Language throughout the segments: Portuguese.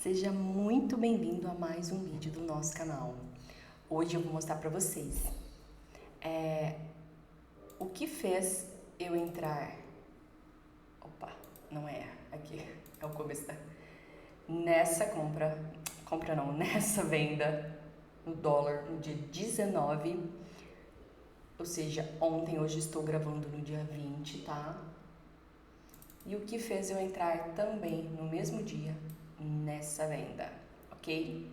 Seja muito bem-vindo a mais um vídeo do nosso canal. Hoje eu vou mostrar para vocês o que fez eu entrar... Opa, não é aqui, é o começo nessa nessa venda no dólar no dia 19, ou seja, ontem. Hoje estou gravando no dia 20, tá? E o que fez eu entrar também no mesmo dia nessa venda, ok?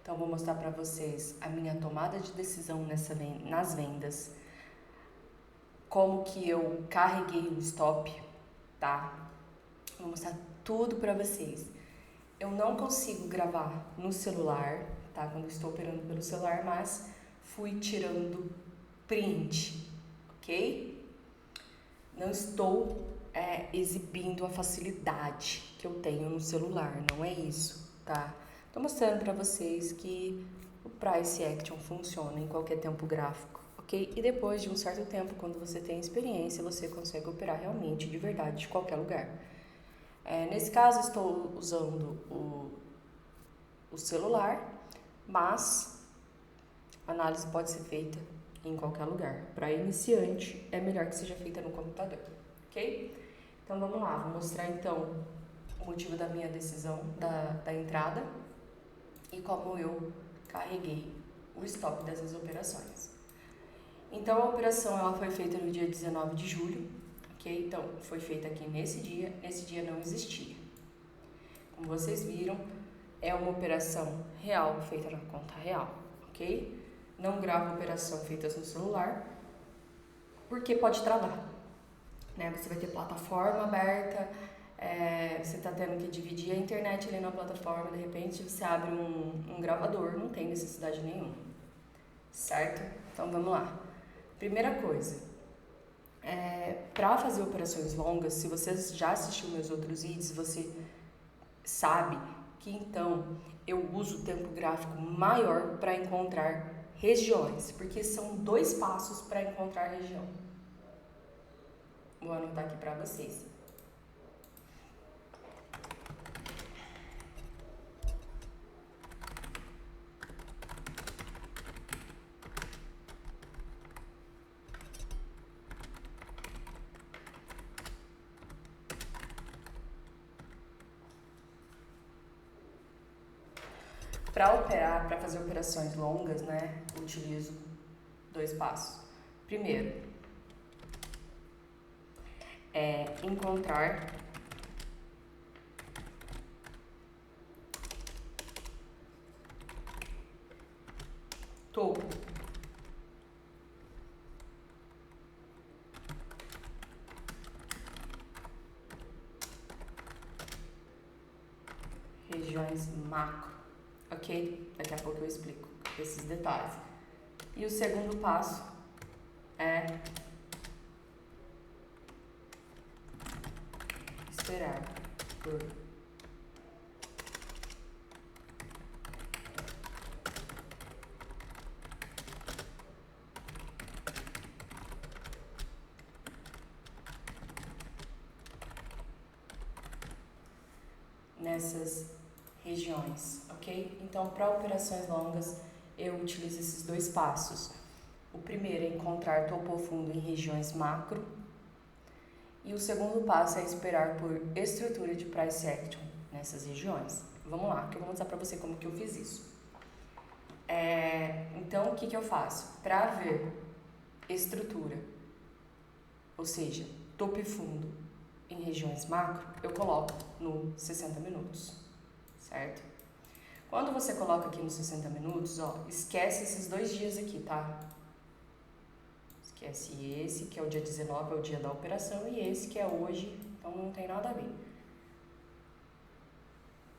Então vou mostrar para vocês a minha tomada de decisão nas vendas, como que eu carreguei o stop, tá? Vou mostrar tudo para vocês. Eu não consigo gravar no celular, tá? Quando eu estou operando pelo celular, mas fui tirando print, ok? Não estou exibindo a facilidade que eu tenho no celular, não é isso, tá? Tô mostrando para vocês que o Price Action funciona em qualquer tempo gráfico, ok? E depois de um certo tempo, quando você tem experiência, você consegue operar realmente, de verdade, de qualquer lugar. Nesse caso, estou usando o celular, mas a análise pode ser feita em qualquer lugar. Para iniciante, é melhor que seja feita no computador, ok? Então vamos lá, vou mostrar então o motivo da minha decisão da entrada e como eu carreguei o stop dessas operações. Então a operação ela foi feita no dia 19 de julho, ok? Então foi feita aqui nesse dia não existia. Como vocês viram, é uma operação real feita na conta real, ok? Não gravo operação feitas no celular, porque pode travar, né? Você vai ter plataforma aberta, você está tendo que dividir a internet ali na plataforma, de repente você abre um gravador, não tem necessidade nenhuma, certo? Então vamos lá. Primeira coisa, para fazer operações longas, se você já assistiu meus outros vídeos, você sabe que então eu uso o tempo gráfico maior para encontrar regiões, porque são 2 passos para encontrar região. Vou anotar aqui para vocês. Para operar, para fazer operações longas, né, eu utilizo 2 passos. Primeiro, encontrar topo. Regiões macro, ok? Daqui a pouco eu explico esses detalhes. E o segundo passo é esperar por nessas regiões, ok? Então, para operações longas, eu utilizo esses 2 passos. O primeiro é encontrar topo ou fundo em regiões macro, e o segundo passo é esperar por estrutura de price action nessas regiões. Vamos lá, que eu vou mostrar para você como que eu fiz isso. Então, o que eu faço? Para ver estrutura, ou seja, topo e fundo em regiões macro, eu coloco no 60 minutos, certo? Quando você coloca aqui nos 60 minutos, ó, esquece esses 2 dias aqui, tá? Esquece esse, que é o dia 19, é o dia da operação, e esse que é hoje, então não tem nada a ver.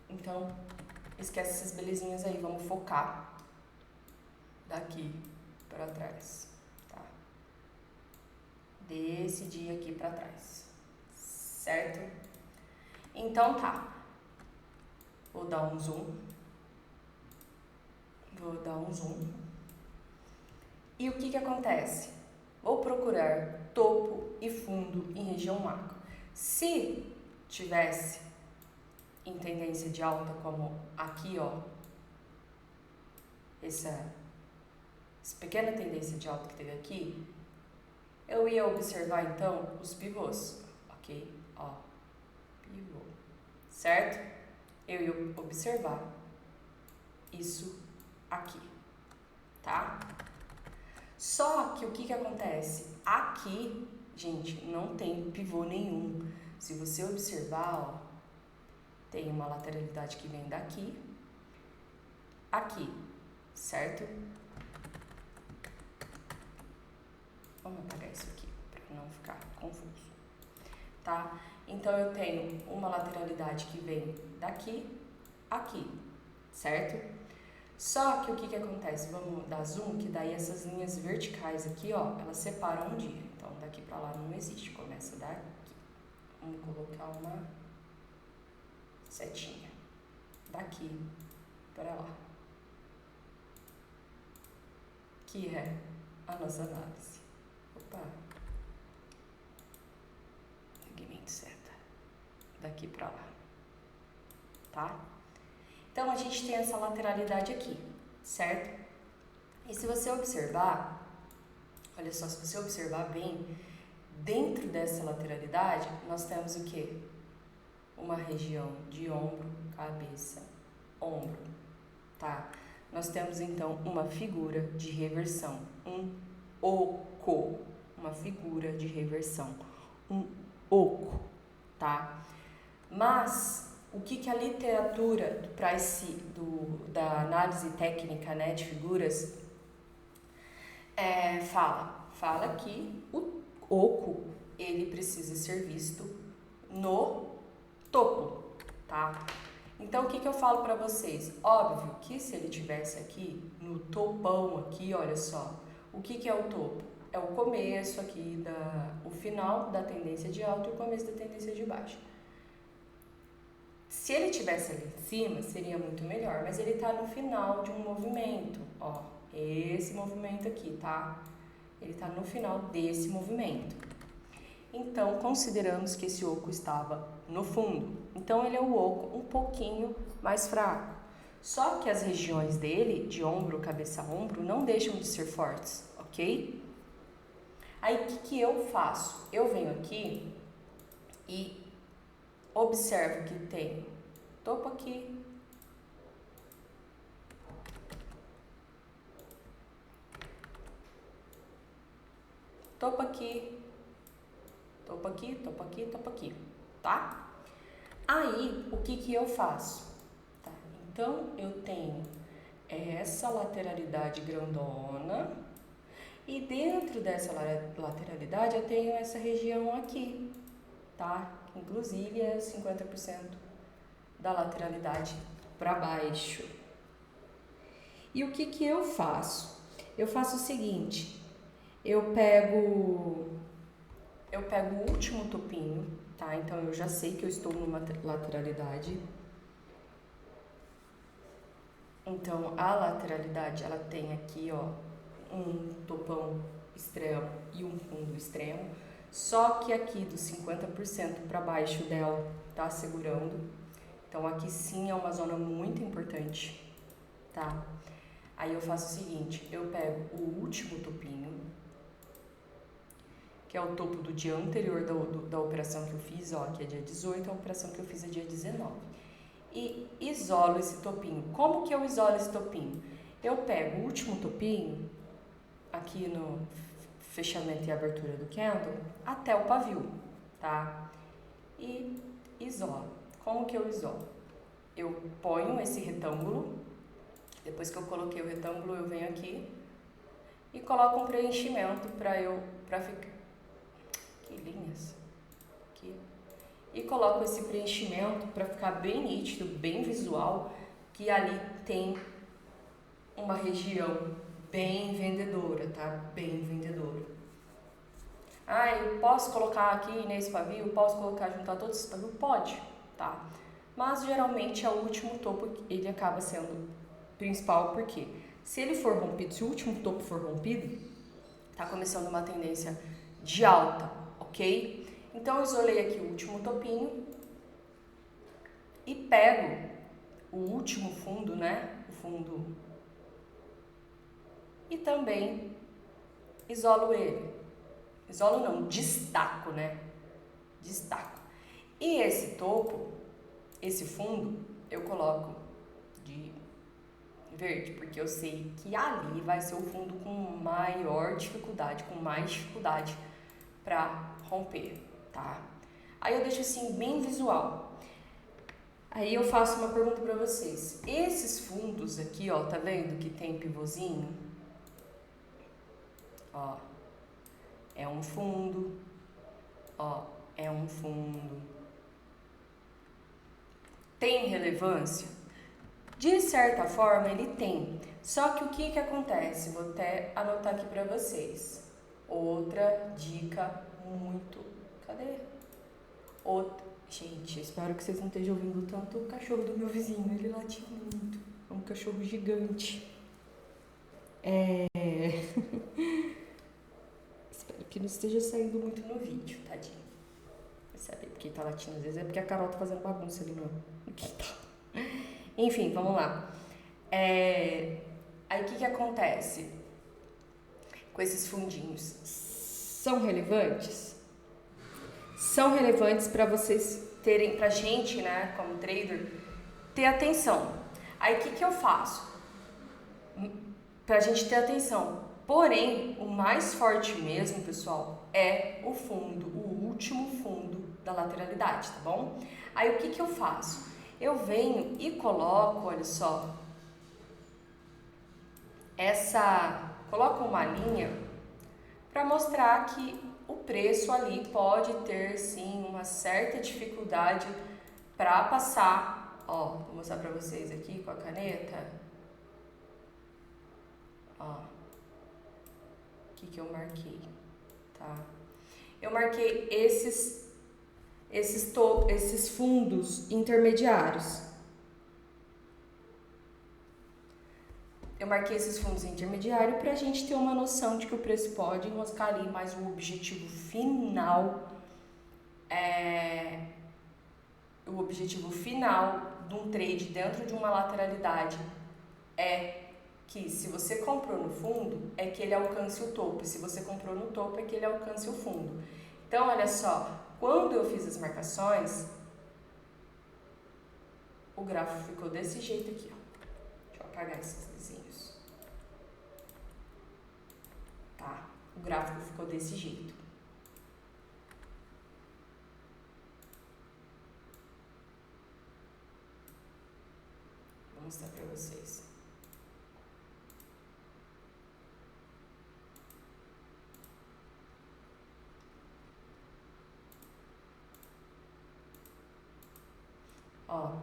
Então, esquece essas belezinhas aí, vamos focar daqui para trás, tá? Desse dia aqui para trás, certo? Então tá, vou dar um zoom, e o que acontece? Vou procurar topo e fundo em região macro. Se tivesse em tendência de alta, como aqui, ó, essa pequena tendência de alta que teve aqui, eu ia observar então os pivôs, ok? Ó, pivô, certo? Eu ia observar isso aqui, tá? Só que o que acontece? Aqui, gente, não tem pivô nenhum. Se você observar, ó, tem uma lateralidade que vem daqui, aqui, certo? Vamos apagar isso aqui, para não ficar confuso, tá? Então, eu tenho uma lateralidade que vem daqui, aqui, certo? Só que o que acontece? Vamos dar zoom, que daí essas linhas verticais aqui, ó, elas separam um dia. Então, daqui pra lá não existe, começa daqui. Vamos colocar uma setinha. Daqui pra lá. Que é a nossa análise. Opa. Segmento seta. Daqui pra lá. Tá? Então, a gente tem essa lateralidade aqui, certo? E se você observar, olha só, se você observar bem, dentro dessa lateralidade, nós temos o quê? Uma região de ombro, cabeça, ombro, tá? Nós temos, então, uma figura de reversão, um oco, uma figura de reversão, um oco, tá? Mas o que a literatura da análise técnica, né, de figuras fala? Fala que o oco, ele precisa ser visto no topo, tá? Então, o que eu falo pra vocês? Óbvio que se ele tivesse aqui, no topão aqui, olha só, o que é o topo? É o começo aqui, o final da tendência de alta e o começo da tendência de baixa. Se ele tivesse ali em cima, seria muito melhor, mas ele tá no final de um movimento, ó, esse movimento aqui, tá? Ele tá no final desse movimento. Então, consideramos que esse oco estava no fundo. Então, ele é o oco um pouquinho mais fraco. Só que as regiões dele, de ombro, cabeça, ombro, não deixam de ser fortes, ok? Aí, o que eu faço? Eu venho aqui e observo que tem topo aqui, topo aqui, topo aqui, topo aqui, topo aqui, tá? Aí, o que eu faço? Tá? Então, eu tenho essa lateralidade grandona e dentro dessa lateralidade eu tenho essa região aqui, tá? Inclusive é 50% da lateralidade para baixo. E o que eu faço? Eu faço o seguinte, eu pego o último topinho, tá? Então eu já sei que eu estou numa lateralidade. Então a lateralidade, ela tem aqui, ó, um topão extremo e um fundo extremo. Só que aqui dos 50% para baixo dela tá segurando. Então aqui sim é uma zona muito importante, tá? Aí eu faço o seguinte, eu pego o último topinho, que é o topo do dia anterior da operação que eu fiz, ó, que é dia 18, a operação que eu fiz é dia 19. E isolo esse topinho. Como que eu isolo esse topinho? Eu pego o último topinho, aqui no fechamento e abertura do candle, até o pavio, tá? E isolo. Como que eu isolo? Eu ponho esse retângulo, depois que eu coloquei o retângulo, eu venho aqui e coloco um preenchimento pra ficar... Que linhas? Aqui. E coloco esse preenchimento para ficar bem nítido, bem visual, que ali tem uma região bem vendedora, tá? Bem vendedora. Ah, eu posso colocar aqui nesse pavio? Posso juntar todos esses pavios? Pode, tá? Mas geralmente é o último topo, ele acaba sendo principal, porque se ele for rompido, se o último topo for rompido, tá começando uma tendência de alta, ok? Então eu isolei aqui o último topinho e pego o último fundo, né? O fundo, e também isolo ele. Isolo não, destaco, né? Destaco. E esse topo, esse fundo, eu coloco de verde, porque eu sei que ali vai ser o fundo com maior dificuldade, com mais dificuldade para romper, tá? Aí eu deixo assim bem visual. Aí eu faço uma pergunta para vocês. Esses fundos aqui, ó, tá vendo que tem pivôzinho? Ó, é um fundo, ó, é um fundo. Tem relevância? De certa forma ele tem. Só que o que acontece? Vou até anotar aqui para vocês. Outra dica muito... Cadê? Gente, espero que vocês não estejam ouvindo tanto o cachorro do meu vizinho. Ele late muito. É um cachorro gigante. Espero que não esteja saindo muito no vídeo, tadinho. Sabe porque tá latindo? Às vezes é porque a Carol tá fazendo bagunça ali no quintal. Enfim, vamos lá. Aí o que acontece com esses fundinhos? São relevantes? São relevantes para vocês terem, pra gente, né, como trader, ter atenção. Aí o que eu faço? Pra gente ter atenção. Porém, o mais forte mesmo, pessoal, é o fundo, o último fundo da lateralidade, tá bom? Aí o que eu faço? Eu venho e coloco, olha só, coloco uma linha para mostrar que o preço ali pode ter sim uma certa dificuldade para passar. Ó, vou mostrar para vocês aqui com a caneta. Ó, o que eu marquei, tá? Eu marquei esses fundos intermediários. Eu marquei esses fundos intermediários para a gente ter uma noção de que o preço pode enroscar ali, mas o objetivo final de um trade dentro de uma lateralidade é que se você comprou no fundo, é que ele alcance o topo. E se você comprou no topo, é que ele alcance o fundo. Então, olha só, quando eu fiz as marcações, o gráfico ficou desse jeito aqui, ó. Deixa eu apagar esses desenhos. Tá? O gráfico ficou desse jeito. Vou mostrar pra vocês. Ó,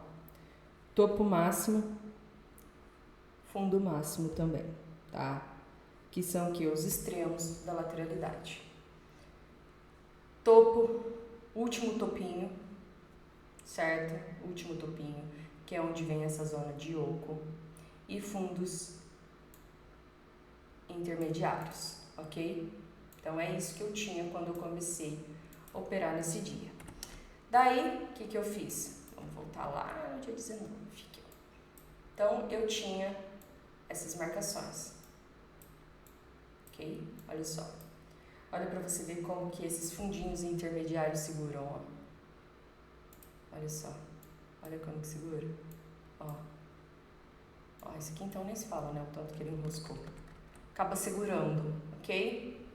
topo máximo, fundo máximo também, tá? Que são aqui os extremos da lateralidade. Topo, último topinho, certo? Último topinho, que é onde vem essa zona de oco, e fundos intermediários, ok? Então é isso que eu tinha quando eu comecei a operar nesse dia. Daí, o que eu fiz? Vamos voltar lá no dia 19. Então, eu tinha essas marcações. Ok? Olha só. Olha para você ver como que esses fundinhos intermediários seguram, ó. Olha só. Olha como que segura. Ó. Ó, esse aqui então nem se fala, né? O tanto que ele enroscou. Acaba segurando, ok?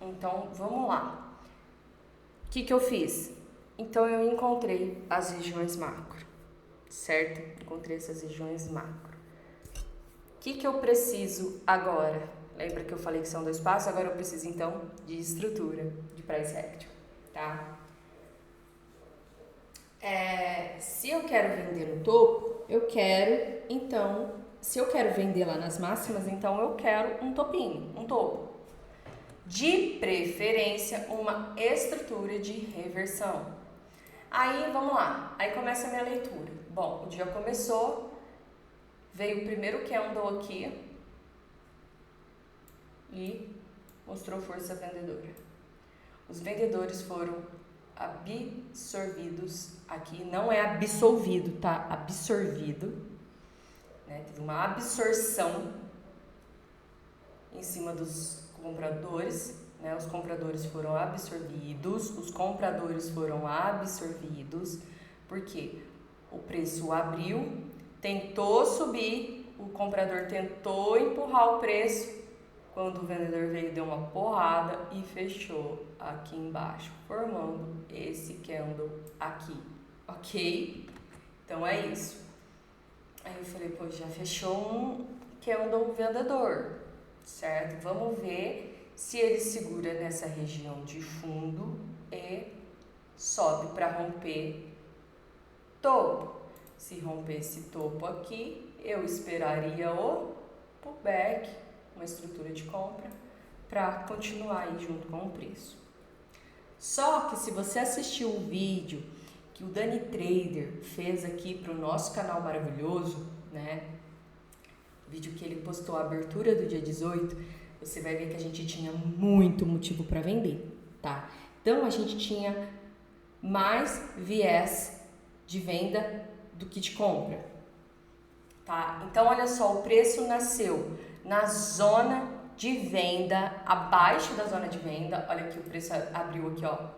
Então, vamos lá. O que eu fiz? Então, eu encontrei as regiões macro, certo? Encontrei essas regiões macro. O que eu preciso agora? Lembra que eu falei que são dois passos? Agora eu preciso, então, de estrutura, de price action, tá? Se eu quero vender no topo, eu quero, então, se eu quero vender lá nas máximas, então eu quero um topinho, um topo. De preferência, uma estrutura de reversão. Aí, vamos lá. Aí começa a minha leitura. Bom, o dia começou, veio o primeiro candle aqui e mostrou força vendedora. Os vendedores foram absorvidos aqui, não é absolvido, tá? Absorvido, né? Teve uma absorção em cima dos compradores, né? Os compradores foram absorvidos, porque o preço abriu, tentou subir, o comprador tentou empurrar o preço, quando o vendedor veio, deu uma porrada e fechou aqui embaixo, formando esse candle aqui, ok? Então é isso. Aí eu falei, pô, já fechou um candle vendedor, certo? Vamos ver se ele segura nessa região de fundo e sobe para romper topo. Se romper esse topo aqui, eu esperaria o pullback, uma estrutura de compra, para continuar aí junto com o preço. Só que se você assistiu o vídeo que o Dani Trader fez aqui para o nosso canal maravilhoso, né? O vídeo que ele postou a abertura do dia 18, você vai ver que a gente tinha muito motivo para vender, tá? Então a gente tinha mais viés de venda do que de compra, tá? Então olha só, o preço nasceu na zona de venda, abaixo da zona de venda. Olha que o preço abriu aqui, ó,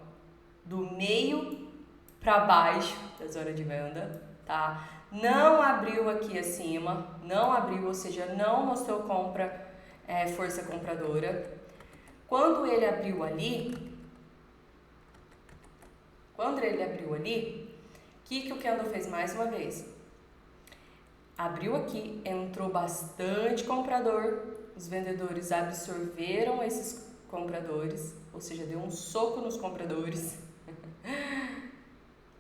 do meio para baixo da zona de venda, tá? Não abriu aqui acima, não abriu, ou seja, não mostrou compra, força compradora. Quando ele abriu ali, o que o candle fez mais uma vez? Abriu aqui, entrou bastante comprador, os vendedores absorveram esses compradores, ou seja, deu um soco nos compradores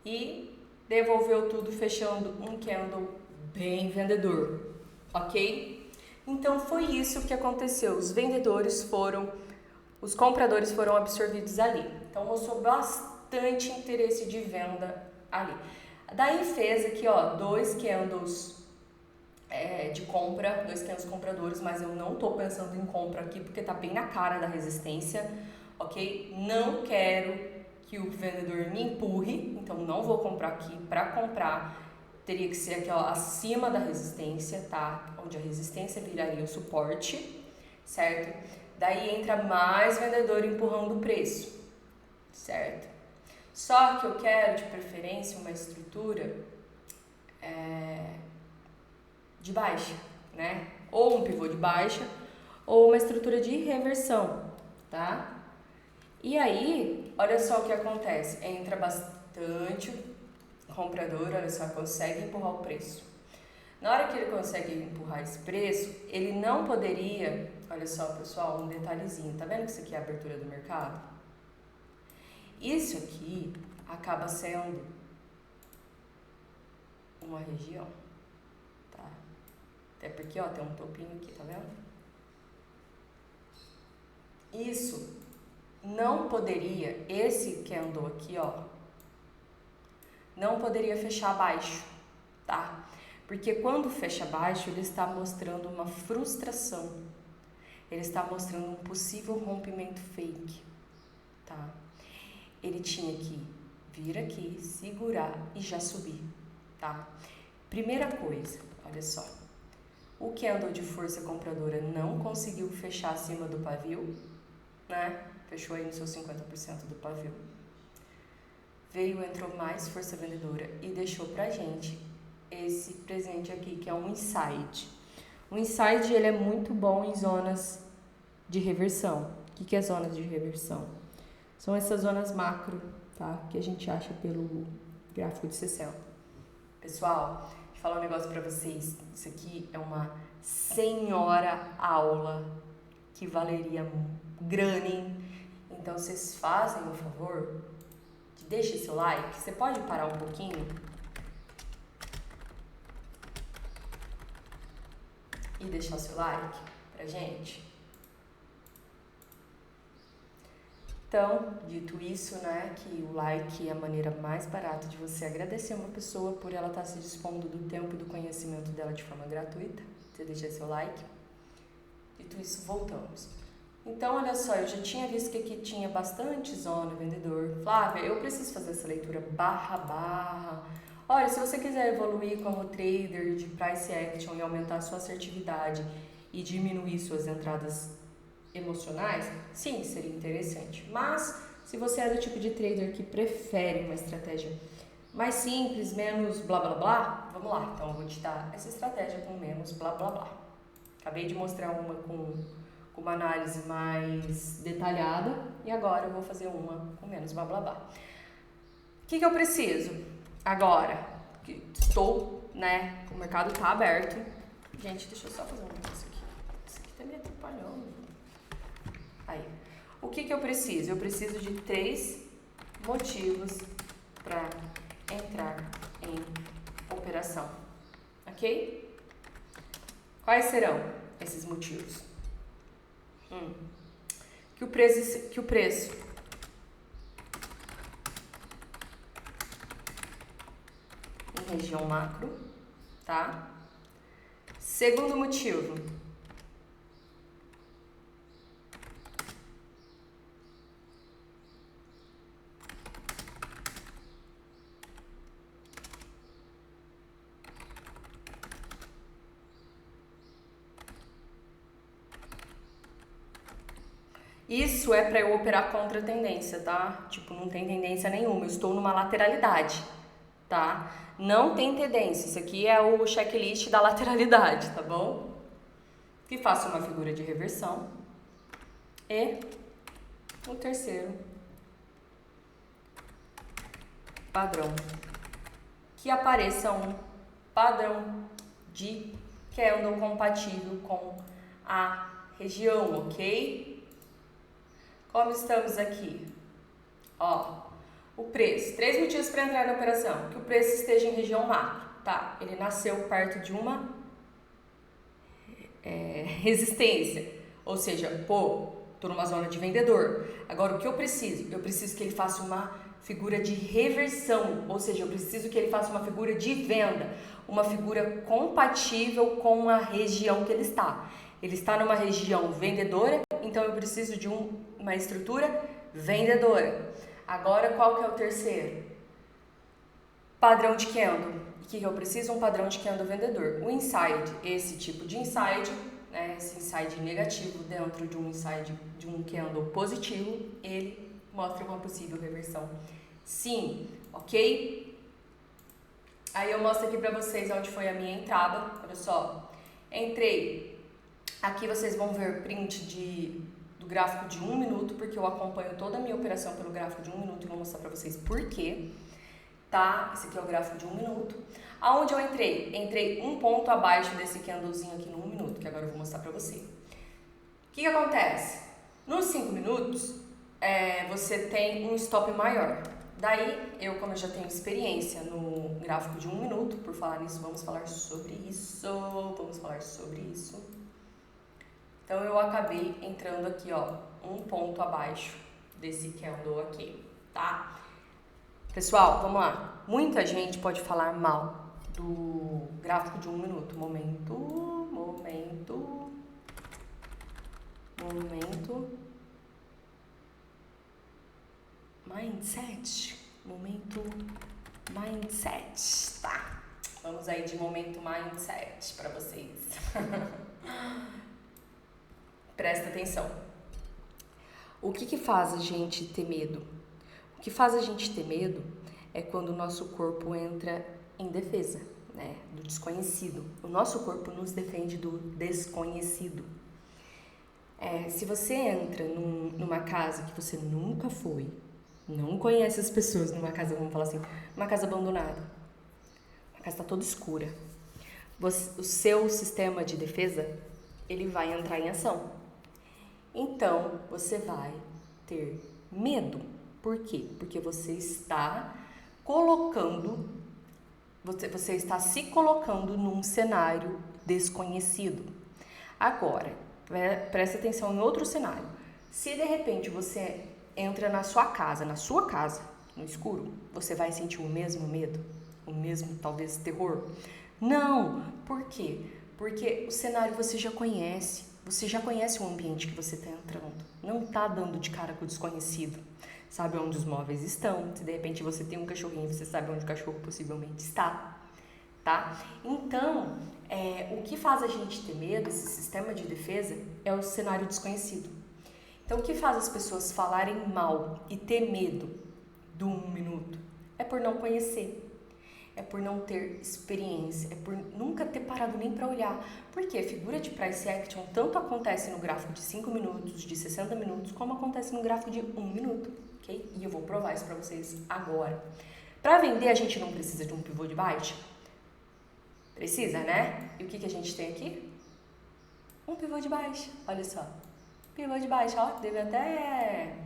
e devolveu tudo fechando um candle bem vendedor, ok? Então foi isso que aconteceu, os compradores foram absorvidos ali, então mostrou bastante interesse de venda ali. Daí fez aqui, ó, dois candles de compra, dois candles compradores, mas eu não tô pensando em compra aqui porque tá bem na cara da resistência, ok? Não quero que o vendedor me empurre, então não vou comprar aqui. Para comprar teria que ser aqui, ó, acima da resistência, tá? Onde a resistência viraria o suporte, certo? Daí entra mais vendedor empurrando o preço, certo? Só que eu quero, de preferência, uma estrutura de baixa, né? Ou um pivô de baixa, ou uma estrutura de reversão, tá? E aí, olha só o que acontece. Entra bastante comprador, olha só, consegue empurrar o preço. Na hora que ele consegue empurrar esse preço, ele não poderia, olha só, pessoal, um detalhezinho, tá vendo que isso aqui é a abertura do mercado? Isso aqui acaba sendo uma região, tá? Até porque, ó, tem um topinho aqui, tá vendo? Isso não poderia, esse candle aqui, ó, não poderia fechar abaixo, tá? Porque quando fecha abaixo, ele está mostrando uma frustração. Ele está mostrando um possível rompimento fake, tá? Ele tinha que vir aqui, segurar e já subir, tá? Primeira coisa, olha só. O candle de força compradora não conseguiu fechar acima do pavio, né? Fechou aí no seu 50% do pavio. Entrou mais força vendedora e deixou pra gente esse presente aqui, que é um inside. O inside, ele é muito bom em zonas de reversão. O que é zonas de reversão? São essas zonas macro, tá? Que a gente acha pelo gráfico de 60. Pessoal, deixa eu falar um negócio pra vocês. Isso aqui é uma senhora aula que valeria grana, hein? Então, vocês fazem o favor de deixar seu like. Você pode parar um pouquinho e deixar seu like pra gente? Então, dito isso, né, que o like é a maneira mais barata de você agradecer uma pessoa por ela estar se dispondo do tempo e do conhecimento dela de forma gratuita. Você deixa seu like. Dito isso, voltamos. Então, olha só, eu já tinha visto que aqui tinha bastante zona vendedor. Flávia, eu preciso fazer essa leitura barra barra. Olha, se você quiser evoluir como trader de price action e aumentar a sua assertividade e diminuir suas entradas emocionais, sim, seria interessante. Mas, se você é do tipo de trader que prefere uma estratégia mais simples, menos blá blá blá, vamos lá. Então, eu vou te dar essa estratégia com menos blá blá blá. Acabei de mostrar uma com uma análise mais detalhada e agora eu vou fazer uma com menos blá blá blá. O que eu preciso agora? Que estou, né? O mercado tá aberto. Gente, deixa eu só fazer um negócio aqui. Isso aqui tá me atrapalhando. Aí. O que eu preciso? Eu preciso de 3 motivos para entrar em operação. Ok? Quais serão esses motivos? Que o preço em região macro, tá? Segundo motivo, isso é para eu operar contra a tendência, tá? Tipo, não tem tendência nenhuma, eu estou numa lateralidade, tá? Não tem tendência, isso aqui é o checklist da lateralidade, tá bom? Que faça uma figura de reversão. E o terceiro padrão, que apareça um padrão de candle compatível com a região, ok? Como estamos aqui? Ó, o preço. 3 motivos para entrar na operação. Que o preço esteja em região macro, tá? Ele nasceu perto de uma resistência. Ou seja, pô, tô numa zona de vendedor. Agora, o que eu preciso? Eu preciso que ele faça uma figura de reversão. Ou seja, eu preciso que ele faça uma figura de venda. Uma figura compatível com a região que ele está. Ele está numa região vendedora, então eu preciso de uma estrutura vendedora. Agora, qual que é o terceiro? Padrão de candle. O que eu preciso? Um padrão de candle vendedor. O inside, esse tipo de inside, né, esse inside negativo dentro de um inside de um candle positivo, ele mostra uma possível reversão. Sim, ok? Aí eu mostro aqui pra vocês onde foi a minha entrada. Olha só, entrei. Aqui vocês vão ver print do gráfico de 1 minuto, porque eu acompanho toda a minha operação pelo gráfico de 1 minuto e vou mostrar pra vocês por quê. Tá? Esse aqui é o gráfico de 1 minuto. Aonde eu entrei? Entrei um ponto abaixo desse candlezinho aqui no 1 minuto, que agora eu vou mostrar pra você. O que acontece? Nos 5 minutos, você tem um stop maior. Daí, como eu já tenho experiência no gráfico de 1 minuto, por falar nisso, vamos falar sobre isso. Então, eu acabei entrando aqui, ó, um ponto abaixo desse candle aqui, tá? Pessoal, vamos lá. Muita gente pode falar mal do gráfico de 1 minuto. Momento. Mindset. Tá. Vamos aí de momento mindset para vocês. Presta atenção. O que faz a gente ter medo? O que faz a gente ter medo é quando o nosso corpo entra em defesa, né, do desconhecido. O nosso corpo nos defende do desconhecido. Se você entra numa casa que você nunca foi, não conhece as pessoas numa casa, vamos falar assim, uma casa abandonada, a casa está toda escura, o seu sistema de defesa, ele vai entrar em ação. Então, você vai ter medo. Por quê? Porque você está se colocando num cenário desconhecido. Agora, presta atenção em outro cenário. Se de repente você entra na sua casa, no escuro, você vai sentir o mesmo medo? O mesmo, talvez, terror? Não! Por quê? Porque o cenário você já conhece. você já conhece o ambiente que você está entrando. Não está dando de cara com o desconhecido. Sabe onde os móveis estão. Se de repente você tem um cachorrinho, você sabe onde o cachorro possivelmente está. Tá? Então, o que faz a gente ter medo, esse sistema de defesa, é o cenário desconhecido. Então, o que faz as pessoas falarem mal e ter medo do 1 minuto? É por não conhecer. É por não ter experiência, é por nunca ter parado nem para olhar. Porque figura de price action tanto acontece no gráfico de 5 minutos, de 60 minutos, como acontece no gráfico de 1 minuto, ok? E eu vou provar isso para vocês agora. Para vender, a gente não precisa de um pivô de baixa? Precisa, né? E o que a gente tem aqui? Um pivô de baixa, olha só. Pivô de baixa, ó, teve até...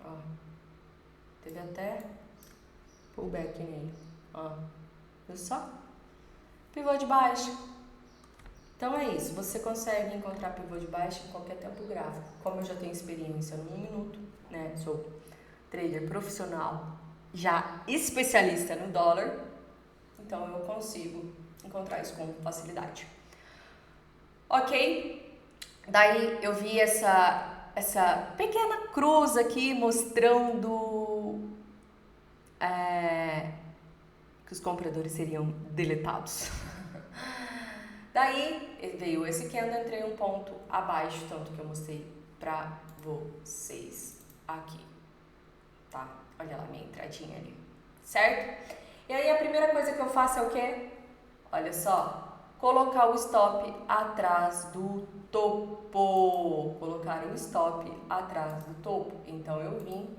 Ó, teve até pullback nele, ó, viu só? Pivô de baixa. Então é isso, você consegue encontrar pivô de baixa em qualquer tempo gráfico. Como eu já tenho experiência no 1 minuto, né, sou trader profissional, já especialista no dólar, então eu consigo encontrar isso com facilidade. Ok? Daí eu vi essa pequena cruz aqui mostrando que os compradores seriam deletados. Daí veio esse candle, entrei um ponto abaixo, tanto que eu mostrei pra vocês aqui, tá? Olha lá minha entradinha ali, certo? E aí a primeira coisa que eu faço é o quê? Olha só, colocar o stop atrás do topo, colocar o stop atrás do topo. Então eu vim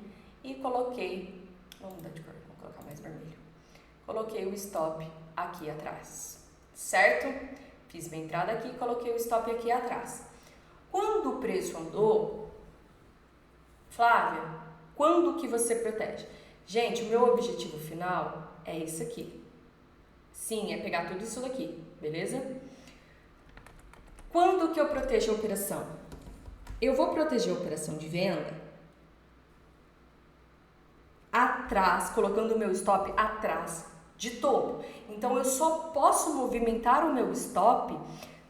e coloquei, vamos mudar de cor, vou colocar mais vermelho. Coloquei o stop aqui atrás, certo? Fiz minha entrada aqui e coloquei o stop aqui atrás. Quando o preço andou, Flávia, quando que você protege? Gente, o meu objetivo final é isso aqui. Sim, é pegar tudo isso daqui, beleza? Quando que eu protejo a operação? Eu vou proteger a operação de venda atrás, colocando o meu stop atrás de topo. Então, eu só posso movimentar o meu stop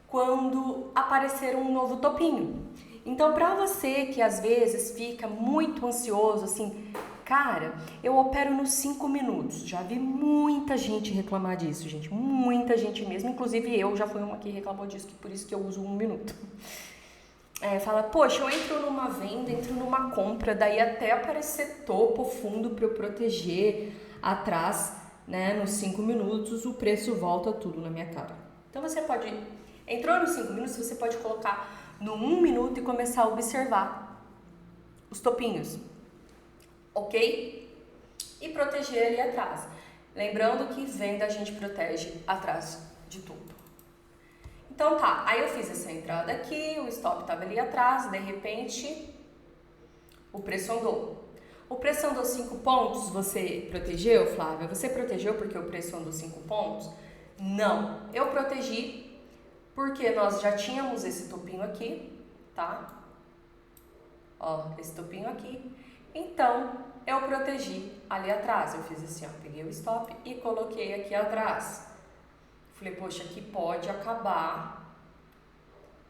quando aparecer um novo topinho. Então, para você que às vezes fica muito ansioso, assim, cara, eu opero nos 5 minutos. Já vi muita gente reclamar disso, gente. Muita gente mesmo. Inclusive, eu já fui uma que reclamou disso, que por isso que eu uso 1 minuto. Fala, poxa, eu entro numa venda, entro numa compra, daí até aparecer topo, fundo para eu proteger atrás, né? Nos 5 minutos, o preço volta tudo na minha cara. Então, você pode... Entrou nos 5 minutos, você pode colocar no 1 minuto e começar a observar os topinhos, ok? E proteger ali atrás. Lembrando que venda a gente protege atrás de tudo. Então tá, aí eu fiz essa entrada aqui, o stop estava ali atrás, de repente o preço andou. O preço andou 5 pontos, você protegeu, Flávia? Você protegeu porque o preço andou 5 pontos? Não, eu protegi porque nós já tínhamos esse topinho aqui, tá? Ó, esse topinho aqui. Então, eu protegi ali atrás. Eu fiz assim, ó, peguei o stop e coloquei aqui atrás. Falei, poxa, aqui pode acabar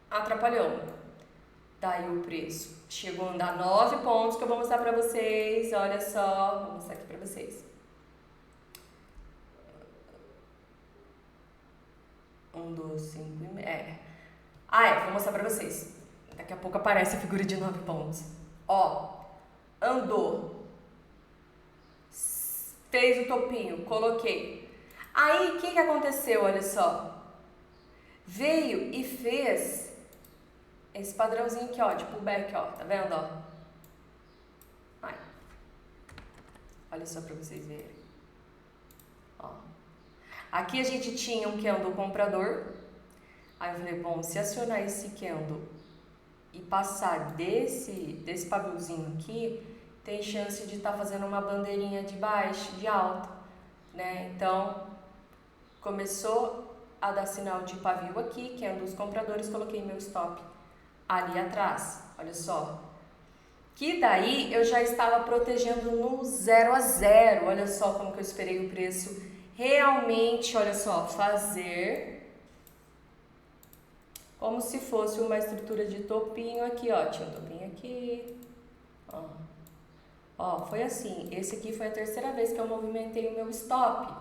atrapalhando. Daí o preço chegou a andar 9 pontos, que eu vou mostrar pra vocês. Olha só, vou mostrar aqui pra vocês. 1, 2, 5 e meio. Vou mostrar pra vocês. Daqui a pouco aparece a figura de 9 pontos. Ó, andou. Fez o topinho, coloquei. Aí, o que aconteceu? Olha só. Veio e fez esse padrãozinho aqui, ó, de pullback, ó. Tá vendo, ó? Aí. Olha só pra vocês verem. Ó. Aqui a gente tinha um candle comprador. Aí eu falei, bom, se acionar esse candle e passar desse paviozinho aqui, tem chance de estar fazendo uma bandeirinha de baixa, de alta, né? Então, começou a dar sinal de pavio aqui, que é um dos compradores, coloquei meu stop ali atrás, olha só. Que daí eu já estava protegendo no 0 a 0, olha só como que eu esperei o preço realmente, olha só, fazer como se fosse uma estrutura de topinho aqui, ó. Tinha um topinho aqui, ó. Ó, foi assim. Esse aqui foi a terceira vez que eu movimentei o meu stop,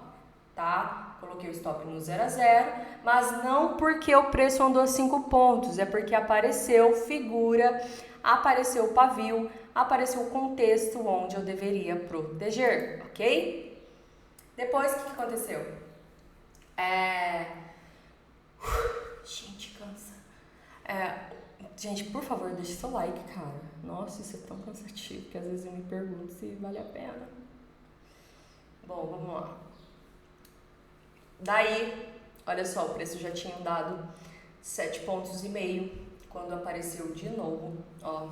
tá? Coloquei o stop no 0 a 0, mas não porque o preço andou a 5 pontos, é porque apareceu figura, apareceu pavio, apareceu o contexto onde eu deveria proteger, ok? Depois, o que aconteceu? Gente, cansa. Gente, por favor, deixe seu like, cara. Nossa, isso é tão cansativo que às vezes eu me pergunto se vale a pena. Bom, vamos lá. Daí, olha só, o preço já tinha dado 7,5 pontos quando apareceu de novo, ó.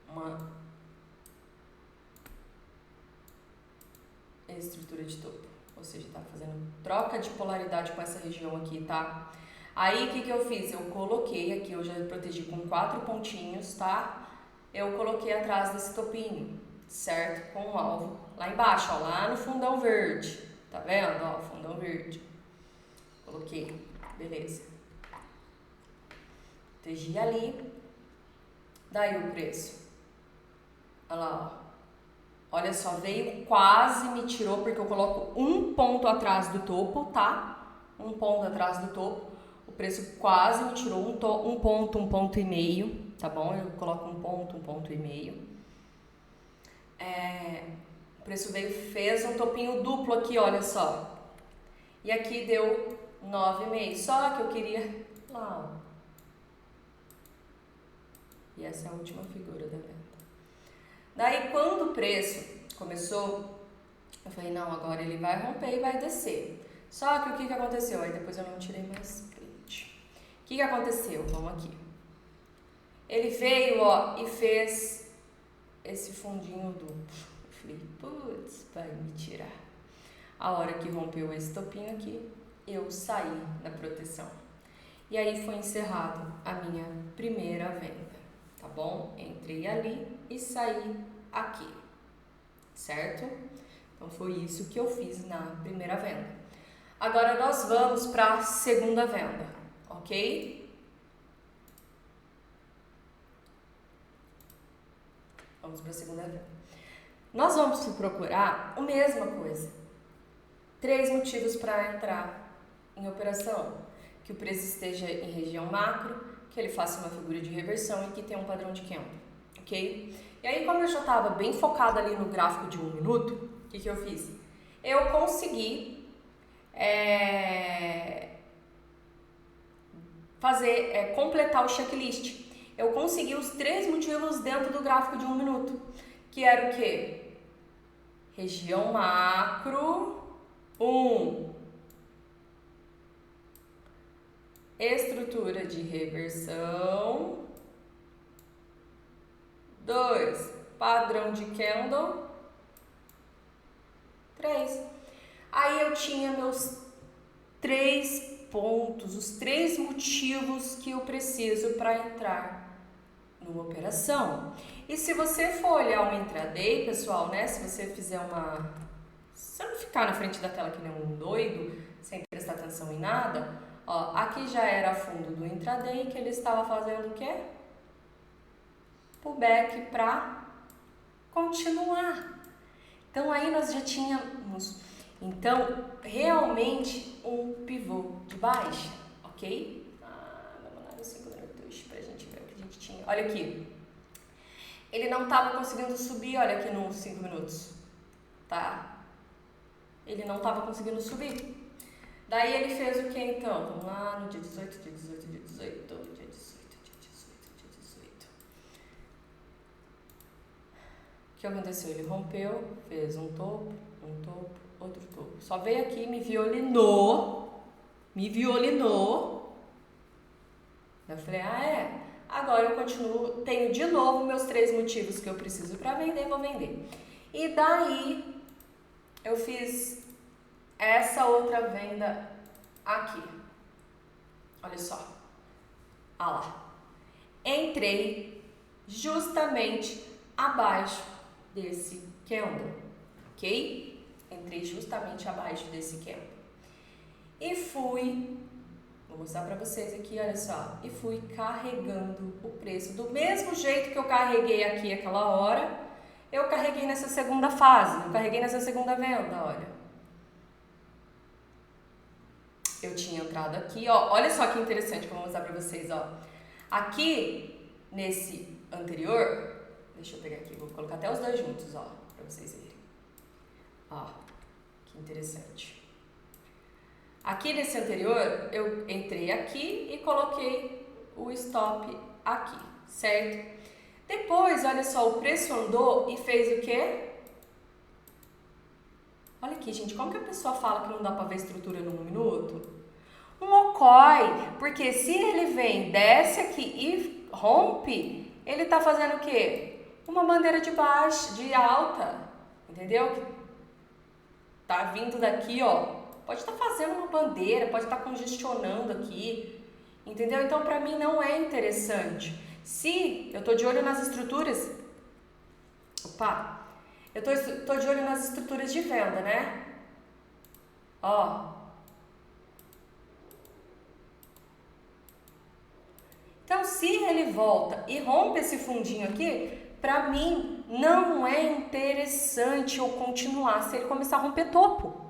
Uma estrutura de topo, ou seja, tá fazendo troca de polaridade com essa região aqui, tá? Aí, o que eu fiz? Eu coloquei aqui, eu já protegi com 4 pontinhos, tá? Eu coloquei atrás desse topinho, certo? Com o alvo lá embaixo, ó, lá no fundão verde, tá vendo? Ó, fundão verde. Coloquei, beleza. Protegi ali. Daí o preço. Olha lá, ó. Olha só, veio, quase me tirou, porque eu coloco um ponto atrás do topo, tá? Um ponto atrás do topo. O preço quase me tirou um ponto e meio, tá bom? Eu coloco um ponto e meio. O preço veio, fez um topinho duplo aqui, olha só. E aqui deu 9,5. Só que eu queria lá, ó. E essa é a última figura da venda. Daí, quando o preço começou, eu falei, não, agora ele vai romper e vai descer. Só que o que aconteceu? Aí depois eu não tirei mais print. O que aconteceu? Vamos aqui. Ele veio, ó, e fez esse fundinho duplo. Eu falei, putz, vai me tirar. A hora que rompeu esse topinho aqui, eu saí da proteção. E aí foi encerrado a minha primeira venda, tá bom? Entrei ali e saí aqui, certo? Então foi isso que eu fiz na primeira venda. Agora nós vamos para a segunda venda, ok? Vamos para a segunda venda. Nós vamos procurar a mesma coisa. 3 motivos para entrar em operação. Que o preço esteja em região macro, que ele faça uma figura de reversão e que tenha um padrão de candle, ok? E aí, como eu já estava bem focada ali no gráfico de 1 minuto, o que eu fiz? Eu consegui completar o checklist. Eu consegui os 3 motivos dentro do gráfico de 1 minuto, que era o quê? Região macro, 1. Estrutura de reversão. 2. Padrão de candle. 3. Aí eu tinha meus 3 pontos, os 3 motivos que eu preciso para entrar numa operação. E se você for olhar um intraday, pessoal, né? Se você fizer uma... Se você não ficar na frente da tela que nem um doido, sem prestar atenção em nada... Ó, aqui já era fundo do intraday, que ele estava fazendo o quê? Pullback para continuar. Então, aí nós já tínhamos, então, realmente um pivô de baixa, ok? Vamos lá nos 5 minutos para a gente ver o que a gente tinha. Olha aqui. Ele não estava conseguindo subir, olha aqui nos 5 minutos, tá? Ele não estava conseguindo subir. Daí ele fez o que então? Vamos lá no dia 18, dia 18, dia 18, dia 18, dia 18, dia 18. O que aconteceu? Ele rompeu, fez um topo, outro topo. Só veio aqui, me violinou. Eu falei, agora eu continuo, tenho de novo meus 3 motivos que eu preciso para vender, vou vender. E daí eu fiz essa outra venda aqui. Olha só. Olha lá. Entrei justamente abaixo desse candle. ok? Entrei justamente abaixo desse cap. E fui, vou mostrar pra vocês aqui, olha só, e fui carregando o preço do mesmo jeito que eu carreguei aqui aquela hora, eu carreguei nessa segunda fase, eu carreguei nessa segunda venda, olha. Eu tinha entrado aqui, ó, olha só que interessante que eu vou mostrar pra vocês, ó. Aqui, nesse anterior, deixa eu pegar aqui, vou colocar até os dois juntos, ó, pra vocês verem. Ó, que interessante. Aqui nesse anterior, eu entrei aqui e coloquei o stop aqui, certo? Depois, olha só, o preço andou e fez o quê? Olha aqui, gente, como que a pessoa fala que não dá pra ver a estrutura num minuto? Um ocói, porque se ele vem, desce aqui e rompe, ele tá fazendo o quê? Uma bandeira de baixa, de alta, entendeu? Tá vindo daqui, ó, pode estar fazendo uma bandeira, pode estar congestionando aqui, entendeu? Então, pra mim, não é interessante. Se eu tô de olho nas estruturas, eu tô de olho nas estruturas de venda, né? Ó. Então, se ele volta e rompe esse fundinho aqui, pra mim não é interessante eu continuar se ele começar a romper topo.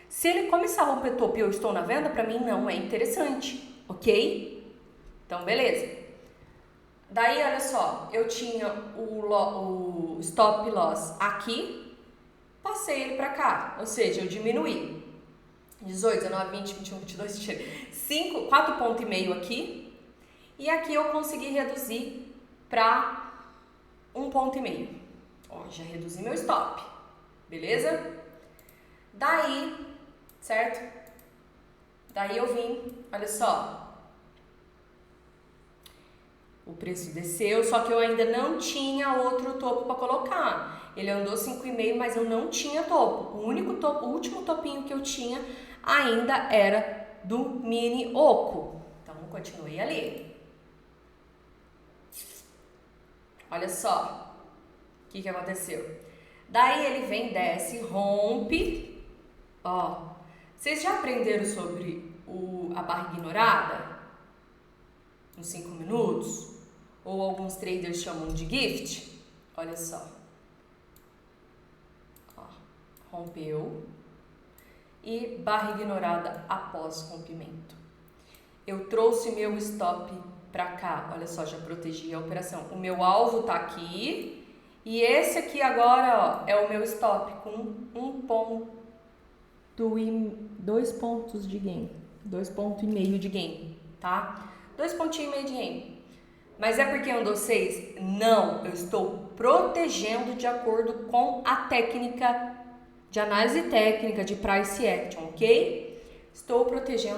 Se ele começar a romper topo e eu estou na venda, pra mim não é interessante, ok? Então, beleza. Daí, olha só, eu tinha o stop loss aqui, passei ele pra cá, ou seja, eu diminuí. 18, 19, 20, 21, 22, 5, 4,5 pontos aqui. E aqui eu consegui reduzir para 1,5 ponto. Ó, já reduzi meu stop, beleza? Daí, certo? Daí eu vim, olha só. O preço desceu, só que eu ainda não tinha outro topo para colocar. Ele andou 5,5, mas eu não tinha topo. O único topo, o último topinho que eu tinha ainda era do mini oco. Então, continuei ali. Olha só o que aconteceu. Daí ele vem, desce, rompe. Ó, vocês já aprenderam sobre a barra ignorada? Uns 5 minutos? Ou alguns traders chamam de gift? Olha só. Ó, rompeu. E barra ignorada após rompimento. Eu trouxe meu stop pra cá, olha só, já protegi a operação. O meu alvo tá aqui e esse aqui agora, ó, é o meu stop com 2 pontos de gain, 2,5 pontos de gain, tá? 2,5 pontos de gain. Mas é porque andou 6? Não, eu estou protegendo de acordo com a técnica de análise técnica de price action, ok? Estou protegendo